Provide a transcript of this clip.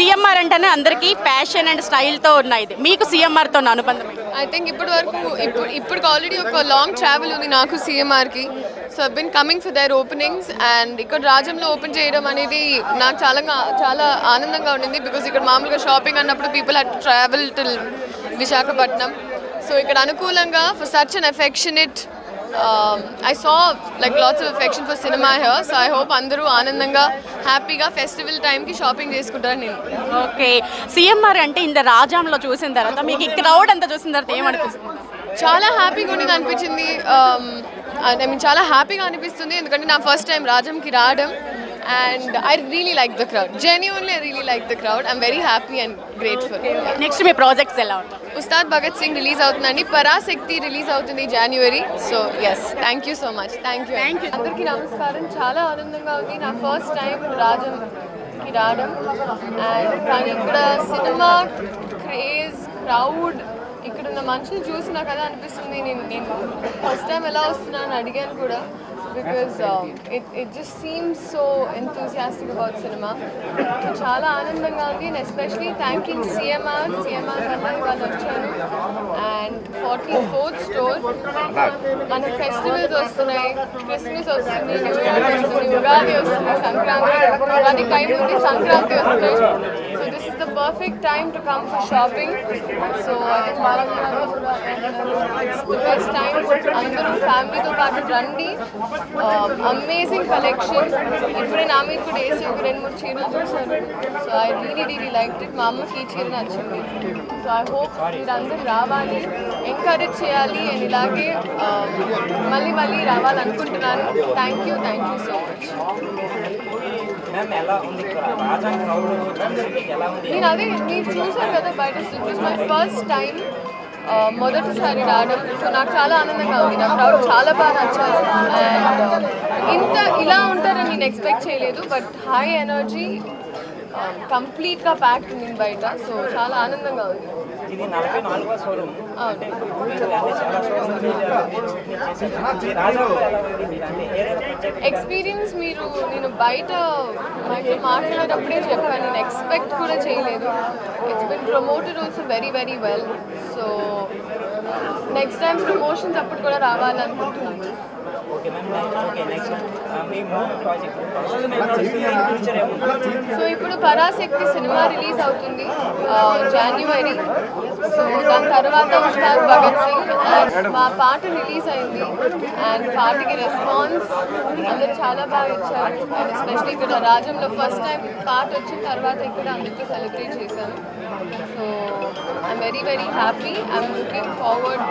CMR అంటేనే అందరికీ passion and స్టైల్తో ఉన్నాయి. మీకు సిఎంఆర్తో అనుబంధం ఏంటి? ఐ థింక్ ఇప్పటి వరకు ఇప్పుడు ఆల్రెడీ ఒక లాంగ్ ట్రావెల్ ఉంది నాకు సిఎంఆర్కి. So I been coming for their openings and ఇక్కడ రాజంలో ఓపెన్ చేయడం అనేది నాకు చాలా ఆనందంగా ఉండింది. బికాజ్ ఇక్కడ మామూలుగా షాపింగ్ అన్నప్పుడు people had travel till Visakhapatnam. So ఇక్కడ అనుకూలంగా for such an affectionate I saw like lots of affection for cinema here. So I hope అందరూ ఆనందంగా హ్యాపీగా ఫెస్టివల్ టైంకి షాపింగ్ చేసుకుంటారు. నేను ఓకే, సిఎంఆర్ అంటే ఇంత రాజాంలో చూసిన తర్వాత మీకు ఈ క్రౌడ్ అంతా చూసిన తర్వాత ఏమనిపిస్తుంది? చాలా హ్యాపీగా ఉండేది అనిపించింది. ఐ మీన్ చాలా హ్యాపీగా అనిపిస్తుంది ఎందుకంటే నా ఫస్ట్ టైం రాజంకి రావడం. And I really like the crowd. Genuinely, I really like the crowd. I'm very happy and grateful. Next me projects ఎలా ఉంటాయి? ఉస్తాద్ భగత్ సింగ్ రిలీజ్ అవుతుందండి, పరాశక్తి రిలీజ్ అవుతుంది జనవరి. So yes, thank you so much. Thank you. అందరికీ నమస్కారం. చాలా ఆనందంగా ఉంది నా ఫస్ట్ టైం రాజంకి రావడం. అండ్ కానీ ఇక్కడ సినిమా క్రేజ్, క్రౌడ్, ఇక్కడున్న మనుషులు చూసి నాకు అదే అనిపిస్తుంది. నేను ఫస్ట్ టైం ఎలా వస్తున్నాను అడిగాను కూడా. Because it just seems so enthusiastic about cinema. చాలా ఆనందంగా ఉంది. అండ్ ఎస్పెషలీ థ్యాంకింగ్ సిఎంఆర్ వల్ల ఇవాళ వచ్చాను. And 44th store. మన ఫెస్టివల్స్ వస్తున్నాయి, క్రిస్మస్ వస్తుంది, న్యూ ఇయర్ వస్తుంది, ఉగాది వస్తుంది, ఉగాది టైం ఉంది, సంక్రాంతి వస్తుంది. So this is the perfect time to come for shopping. So అది ఇట్స్ ద బెస్ట్ టైం. అందరూ ఫ్యామిలీతో పాటు రండి. Amazing collection. ఇప్పుడే నా మీద కూడా వేసి ఒక 2-3 చీరలు చూసాను. So I really like it. మా అమ్మకి ఈ చీర నచ్చింది. సో ఐ హోప్ మీరందరూ రావాలి, ఎంకరేజ్ చేయాలి. అండ్ ఇలాగే మళ్ళీ రావాలనుకుంటున్నాను. Thank you so much. నేను అదే మీరు చూసాను కదా బయట. It was my first time, మొదటిసారి రావడం. సో నాకు చాలా ఆనందంగా ఉంది. నా క్రౌడ్ చాలా బాగా నచ్చారు. అండ్ ఇలా ఉంటారని నేను ఎక్స్పెక్ట్ చేయలేదు. బట్ హై ఎనర్జీ, కంప్లీట్గా ప్యాక్డ్ ఉంది బయట. సో చాలా ఆనందంగా ఉంది. ఎక్స్పీరియన్స్ నేను బయట మాట్లాడేటప్పుడే చెప్పాను. నేను ఎక్స్పెక్ట్ కూడా చేయలేదు. It's been promoted also very well. So next time promotions అప్పుడు కూడా రావాలనుకుంటున్నాను. సో ఇప్పుడు పరాశక్తి సినిమా రిలీజ్ అవుతుంది జనవరి. సో దాని తర్వాత ఉస్తాద్ భగత్ సింగ్ అండ్ మా పాట రిలీజ్ అయింది. అండ్ పాటకి రెస్పాన్స్ అందరు చాలా బాగా ఇచ్చారు. అండ్ ఎస్పెషల్లీ ఇక్కడ రాజంలో ఫస్ట్ టైం పాట వచ్చిన తర్వాత ఇక్కడ అందరితో సెలబ్రేట్ చేశాను. So I'm very happy. I'm looking forward.